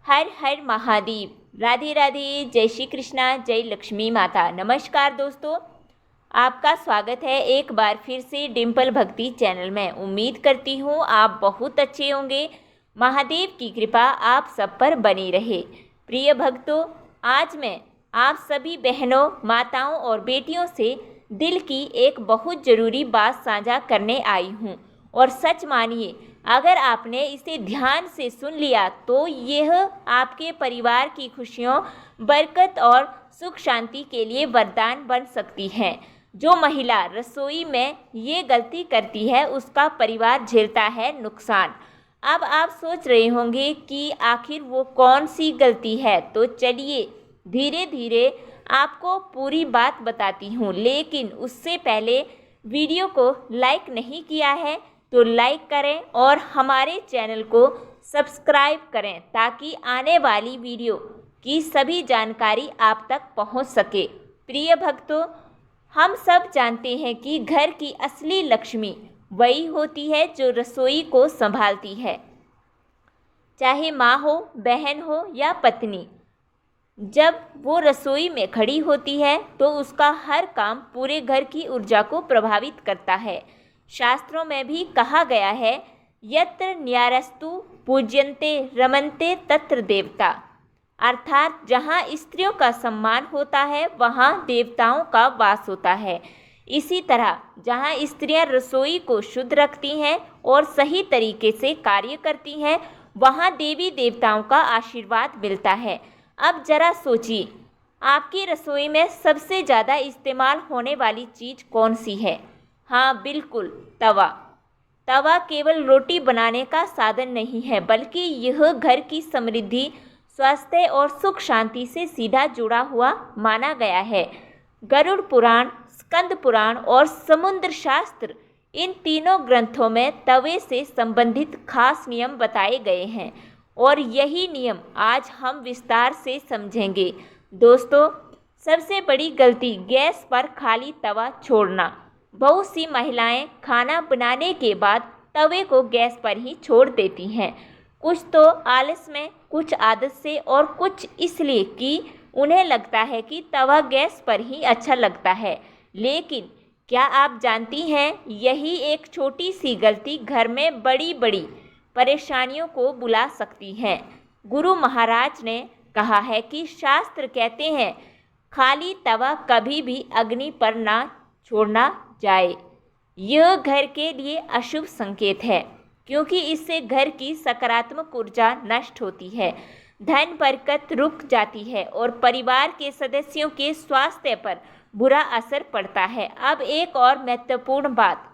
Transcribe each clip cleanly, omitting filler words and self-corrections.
हर हर महादेव। राधे राधे। जय श्री कृष्णा। जय लक्ष्मी माता। नमस्कार दोस्तों, आपका स्वागत है एक बार फिर से डिम्पल भक्ति चैनल में। उम्मीद करती हूँ आप बहुत अच्छे होंगे। महादेव की कृपा आप सब पर बनी रहे। प्रिय भक्तों, आज मैं आप सभी बहनों, माताओं और बेटियों से दिल की एक बहुत ज़रूरी बात साझा करने आई हूँ। और सच मानिए, अगर आपने इसे ध्यान से सुन लिया तो यह आपके परिवार की खुशियों, बरकत और सुख शांति के लिए वरदान बन सकती है। जो महिला रसोई में ये गलती करती है उसका परिवार झेलता है नुकसान। अब आप सोच रहे होंगे कि आखिर वो कौन सी गलती है, तो चलिए धीरे धीरे आपको पूरी बात बताती हूँ। लेकिन उससे पहले वीडियो को लाइक नहीं किया है तो लाइक करें और हमारे चैनल को सब्सक्राइब करें ताकि आने वाली वीडियो की सभी जानकारी आप तक पहुंच सके। प्रिय भक्तों, हम सब जानते हैं कि घर की असली लक्ष्मी वही होती है जो रसोई को संभालती है, चाहे माँ हो, बहन हो या पत्नी। जब वो रसोई में खड़ी होती है तो उसका हर काम पूरे घर की ऊर्जा को प्रभावित करता है। शास्त्रों में भी कहा गया है, यत्र न्यारस्तु पूज्यन्ते रमन्ते तत्र देवता, अर्थात जहाँ स्त्रियों का सम्मान होता है वहाँ देवताओं का वास होता है। इसी तरह जहाँ स्त्रियाँ रसोई को शुद्ध रखती हैं और सही तरीके से कार्य करती हैं वहाँ देवी देवताओं का आशीर्वाद मिलता है। अब जरा सोचिए, आपकी रसोई में सबसे ज़्यादा इस्तेमाल होने वाली चीज़ कौन सी है? हाँ बिल्कुल, तवा। तवा केवल रोटी बनाने का साधन नहीं है, बल्कि यह घर की समृद्धि, स्वास्थ्य और सुख शांति से सीधा जुड़ा हुआ माना गया है। गरुड़ पुराण, स्कंद पुराण और समुद्र शास्त्र, इन तीनों ग्रंथों में तवे से संबंधित खास नियम बताए गए हैं और यही नियम आज हम विस्तार से समझेंगे। दोस्तों, सबसे बड़ी गलती गैस पर खाली तवा छोड़ना। बहुत सी महिलाएं खाना बनाने के बाद तवे को गैस पर ही छोड़ देती हैं। कुछ तो आलस में, कुछ आदत से और कुछ इसलिए कि उन्हें लगता है कि तवा गैस पर ही अच्छा लगता है। लेकिन क्या आप जानती हैं, यही एक छोटी सी गलती घर में बड़ी बड़ी परेशानियों को बुला सकती है। गुरु महाराज ने कहा है कि शास्त्र कहते हैं, खाली तवा कभी भी अग्नि पर ना छोड़ना जाए। यह घर के लिए अशुभ संकेत है, क्योंकि इससे घर की सकारात्मक ऊर्जा नष्ट होती है, धन बरकत रुक जाती है और परिवार के सदस्यों के स्वास्थ्य पर बुरा असर पड़ता है। अब एक और महत्वपूर्ण बात,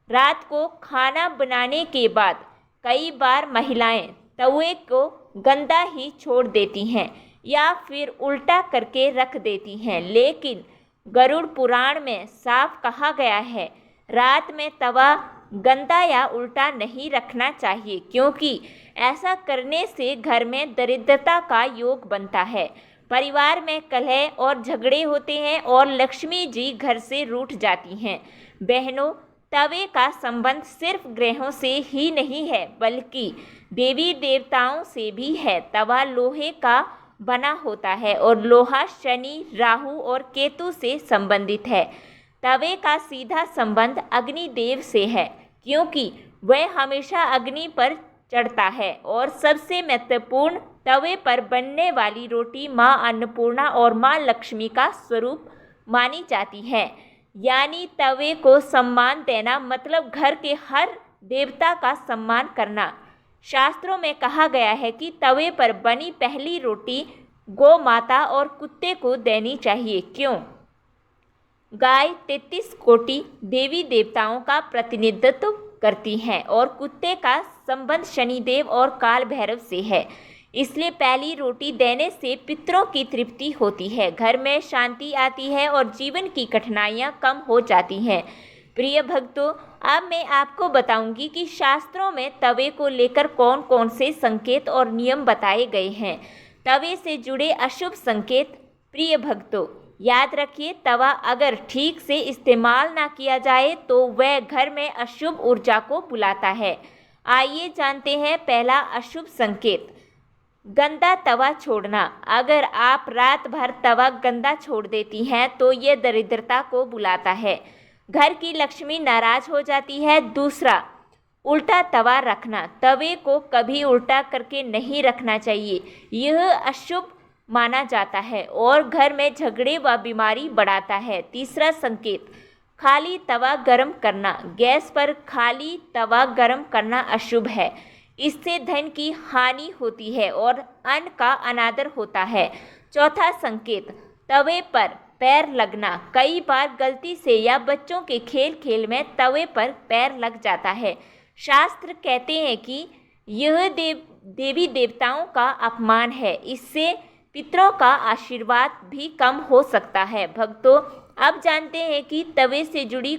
रात को खाना बनाने के बाद कई बार महिलाएं तवे को गंदा ही छोड़ देती हैं या फिर उल्टा करके रख देती हैं। लेकिन गरुड़ पुराण में साफ कहा गया है, रात में तवा गंदा या उल्टा नहीं रखना चाहिए, क्योंकि ऐसा करने से घर में दरिद्रता का योग बनता है, परिवार में कलह और झगड़े होते हैं और लक्ष्मी जी घर से रूठ जाती हैं। बहनों, तवे का संबंध सिर्फ ग्रहों से ही नहीं है, बल्कि देवी देवताओं से भी है। तवा लोहे का बना होता है और लोहा शनि, राहु और केतु से संबंधित है। तवे का सीधा संबंध अग्निदेव से है, क्योंकि वह हमेशा अग्नि पर चढ़ता है। और सबसे महत्वपूर्ण, तवे पर बनने वाली रोटी माँ अन्नपूर्णा और माँ लक्ष्मी का स्वरूप मानी जाती है। यानी तवे को सम्मान देना मतलब घर के हर देवता का सम्मान करना। शास्त्रों में कहा गया है कि तवे पर बनी पहली रोटी गौ माता और कुत्ते को देनी चाहिए। क्यों? गाय 33 कोटि देवी देवताओं का प्रतिनिधित्व करती हैं और कुत्ते का संबंध शनिदेव और काल भैरव से है। इसलिए पहली रोटी देने से पितरों की तृप्ति होती है, घर में शांति आती है और जीवन की कठिनाइयाँ कम हो जाती हैं। प्रिय भक्तों, अब मैं आपको बताऊंगी कि शास्त्रों में तवे को लेकर कौन कौन से संकेत और नियम बताए गए हैं। तवे से जुड़े अशुभ संकेत। प्रिय भक्तों, याद रखिए, तवा अगर ठीक से इस्तेमाल ना किया जाए तो वह घर में अशुभ ऊर्जा को बुलाता है। आइए जानते हैं पहला अशुभ संकेत। गंदा तवा छोड़ना। अगर आप रात भर तवा गंदा छोड़ देती हैं तो ये दरिद्रता को बुलाता है, घर की लक्ष्मी नाराज हो जाती है। दूसरा, उल्टा तवा रखना। तवे को कभी उल्टा करके नहीं रखना चाहिए, यह अशुभ माना जाता है और घर में झगड़े व बीमारी बढ़ाता है। तीसरा संकेत, खाली तवा गरम करना। गैस पर खाली तवा गरम करना अशुभ है, इससे धन की हानि होती है और अन्न का अनादर होता है। चौथा संकेत, तवे पर पैर लगना। कई बार गलती से या बच्चों के खेल खेल में तवे पर पैर लग जाता है। शास्त्र कहते हैं कि यह देवी देवताओं का अपमान है, इससे पितरों का आशीर्वाद भी कम हो सकता है। भक्तों, अब जानते हैं कि तवे से जुड़ी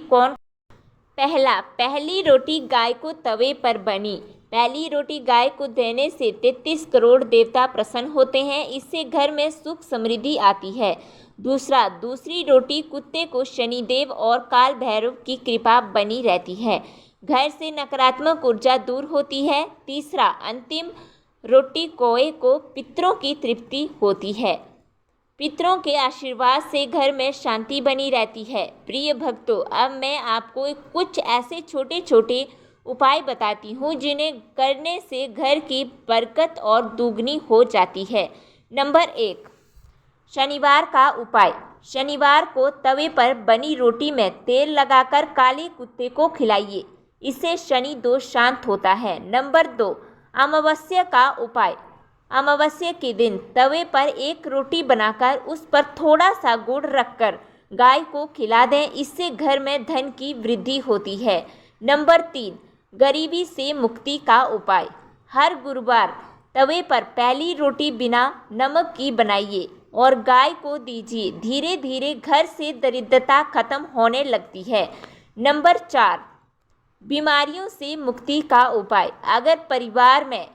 पहली रोटी गाय को तवे पर बनी। पहली रोटी गाय को देने से 33 करोड़ देवता प्रसन्न होते हैं, इससे घर में सुख समृद्धि आती है। दूसरा, दूसरी रोटी कुत्ते को शनिदेव और काल भैरव की कृपा बनी रहती है, घर से नकारात्मक ऊर्जा दूर होती है। तीसरा, अंतिम रोटी कौए को पितरों की तृप्ति होती है, पितरों के आशीर्वाद से घर में शांति बनी रहती है। प्रिय भक्तों, अब मैं आपको कुछ ऐसे छोटे छोटे उपाय बताती हूँ जिन्हें करने से घर की बरकत और दुगनी हो जाती है। नंबर 1, शनिवार का उपाय। शनिवार को तवे पर बनी रोटी में तेल लगाकर काले कुत्ते को खिलाइए, इससे शनि दोष शांत होता है। नंबर 2, अमावस्या का उपाय। अमावस्या के दिन तवे पर एक रोटी बनाकर उस पर थोड़ा सा गुड़ रखकर गाय को खिला दें, इससे घर में धन की वृद्धि होती है। नंबर 3, गरीबी से मुक्ति का उपाय। हर गुरुवार तवे पर पहली रोटी बिना नमक की बनाइए और गाय को दीजिए, धीरे धीरे घर से दरिद्रता खत्म होने लगती है। नंबर 4, बीमारियों से मुक्ति का उपाय। अगर परिवार में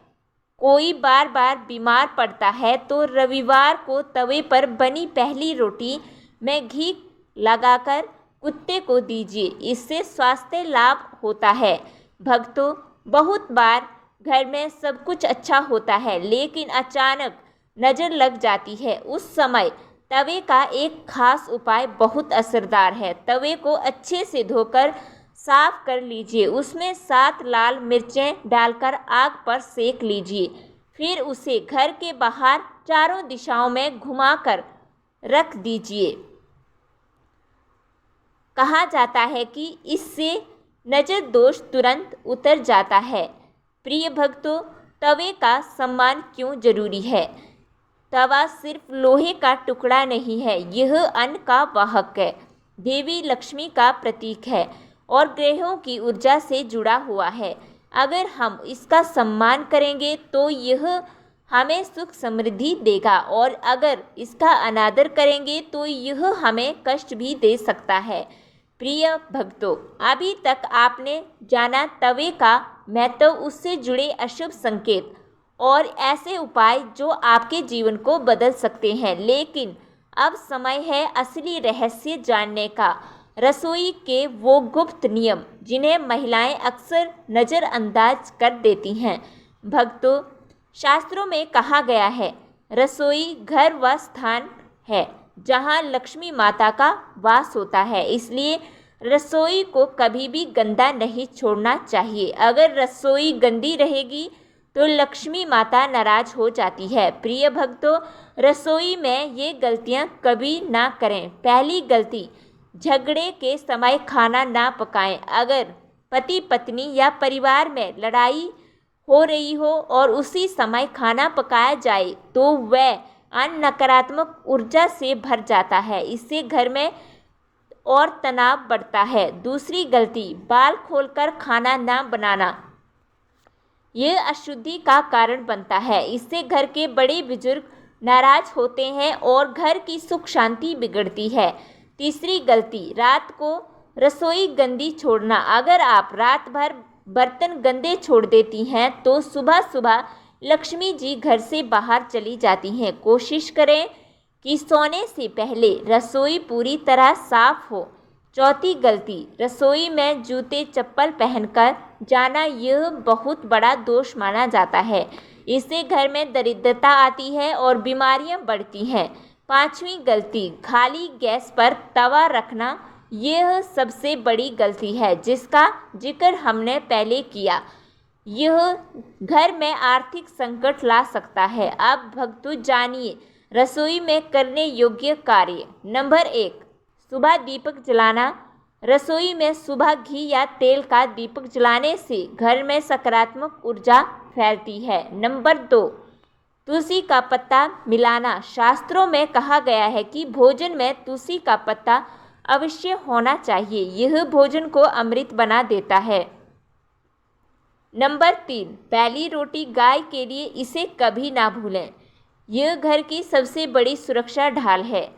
कोई बार बार बीमार पड़ता है तो रविवार को तवे पर बनी पहली रोटी में घी लगाकर कुत्ते को दीजिए, इससे स्वास्थ्य लाभ होता है। भक्तों, बहुत बार घर में सब कुछ अच्छा होता है लेकिन अचानक नज़र लग जाती है, उस समय तवे का एक खास उपाय बहुत असरदार है। तवे को अच्छे से धोकर साफ कर लीजिए, उसमें 7 लाल मिर्चें डालकर आग पर सेक लीजिए, फिर उसे घर के बाहर चारों दिशाओं में घुमाकर रख दीजिए। कहा जाता है कि इससे नजर दोष तुरंत उतर जाता है। प्रिय भक्तों, तवे का सम्मान क्यों जरूरी है? तवा सिर्फ लोहे का टुकड़ा नहीं है, यह अन्न का वाहक है, देवी लक्ष्मी का प्रतीक है और ग्रहों की ऊर्जा से जुड़ा हुआ है। अगर हम इसका सम्मान करेंगे तो यह हमें सुख समृद्धि देगा और अगर इसका अनादर करेंगे तो यह हमें कष्ट भी दे सकता है। प्रिय भक्तों, अभी तक आपने जाना तवे का महत्व, उससे जुड़े अशुभ संकेत और ऐसे उपाय जो आपके जीवन को बदल सकते हैं। लेकिन अब समय है असली रहस्य जानने का, रसोई के वो गुप्त नियम जिन्हें महिलाएं अक्सर नज़रअंदाज कर देती हैं। भक्तों, शास्त्रों में कहा गया है, रसोई घर व स्थान है जहां लक्ष्मी माता का वास होता है, इसलिए रसोई को कभी भी गंदा नहीं छोड़ना चाहिए। अगर रसोई गंदी रहेगी तो लक्ष्मी माता नाराज हो जाती है। प्रिय भक्तों, रसोई में ये गलतियां कभी ना करें। पहली गलती, झगड़े के समय खाना ना पकाएं। अगर पति पत्नी या परिवार में लड़ाई हो रही हो और उसी समय खाना पकाया जाए तो वह नकारात्मक ऊर्जा से भर जाता है, इससे घर में और तनाव बढ़ता है। दूसरी गलती, बाल खोलकर खाना ना बनाना, यह अशुद्धि का कारण बनता है, इससे घर के बड़े बुजुर्ग नाराज होते हैं और घर की सुख शांति बिगड़ती है। तीसरी गलती, रात को रसोई गंदी छोड़ना। अगर आप रात भर बर्तन गंदे छोड़ देती हैं तो सुबह सुबह लक्ष्मी जी घर से बाहर चली जाती हैं। कोशिश करें कि सोने से पहले रसोई पूरी तरह साफ हो। चौथी गलती, रसोई में जूते चप्पल पहनकर जाना, यह बहुत बड़ा दोष माना जाता है। इससे घर में दरिद्रता आती है और बीमारियां बढ़ती हैं। 5वीं गलती, खाली गैस पर तवा रखना। यह सबसे बड़ी गलती है जिसका जिक्र हमने पहले किया। यह घर में आर्थिक संकट ला सकता है। अब भक्तों जानिए रसोई में करने योग्य कार्य। नंबर 1, सुबह दीपक जलाना। रसोई में सुबह घी या तेल का दीपक जलाने से घर में सकारात्मक ऊर्जा फैलती है। नंबर 2, तुलसी का पत्ता मिलाना। शास्त्रों में कहा गया है कि भोजन में तुलसी का पत्ता अवश्य होना चाहिए। यह भोजन को अमृत बना देता है। नंबर 3, पहली रोटी गाय के लिए, इसे कभी ना भूलें। यह घर की सबसे बड़ी सुरक्षा ढाल है।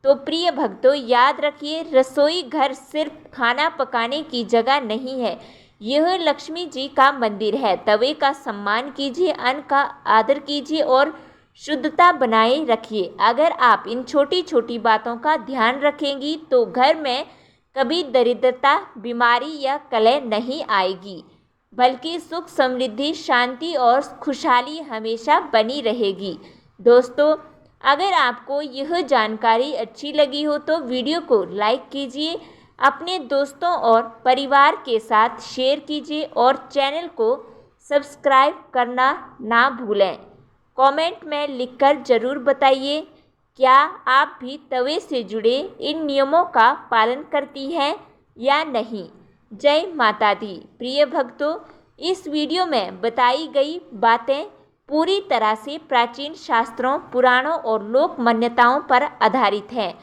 तो प्रिय भक्तों, याद रखिए रसोई घर सिर्फ खाना पकाने की जगह नहीं है, यह लक्ष्मी जी का मंदिर है। तवे का सम्मान कीजिए, अन्न का आदर कीजिए और शुद्धता बनाए रखिए। अगर आप इन छोटी छोटी बातों का ध्यान रखेंगी तो घर में कभी दरिद्रता, बीमारी या कलह नहीं आएगी, बल्कि सुख, समृद्धि, शांति और खुशहाली हमेशा बनी रहेगी। दोस्तों, अगर आपको यह जानकारी अच्छी लगी हो तो वीडियो को लाइक कीजिए, अपने दोस्तों और परिवार के साथ शेयर कीजिए और चैनल को सब्सक्राइब करना ना भूलें। कमेंट में लिखकर ज़रूर बताइए, क्या आप भी तवे से जुड़े इन नियमों का पालन करती हैं या नहीं। जय माता दी। प्रिय भक्तों, इस वीडियो में बताई गई बातें पूरी तरह से प्राचीन शास्त्रों, पुराणों और लोक मान्यताओं पर आधारित है।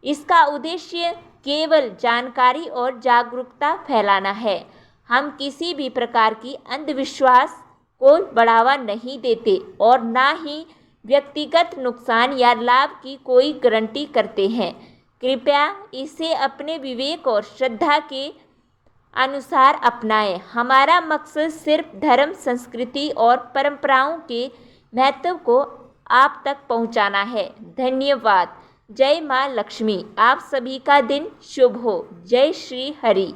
इसका उद्देश्य केवल जानकारी और जागरूकता फैलाना है। हम किसी भी प्रकार की अंधविश्वास को बढ़ावा नहीं देते और ना ही व्यक्तिगत नुकसान या लाभ की कोई गारंटी करते हैं। कृपया इसे अपने विवेक और श्रद्धा के अनुसार अपनाएं। हमारा मकसद सिर्फ धर्म, संस्कृति और परंपराओं के महत्व को आप तक पहुंचाना है। धन्यवाद। जय मां लक्ष्मी। आप सभी का दिन शुभ हो। जय श्री हरि।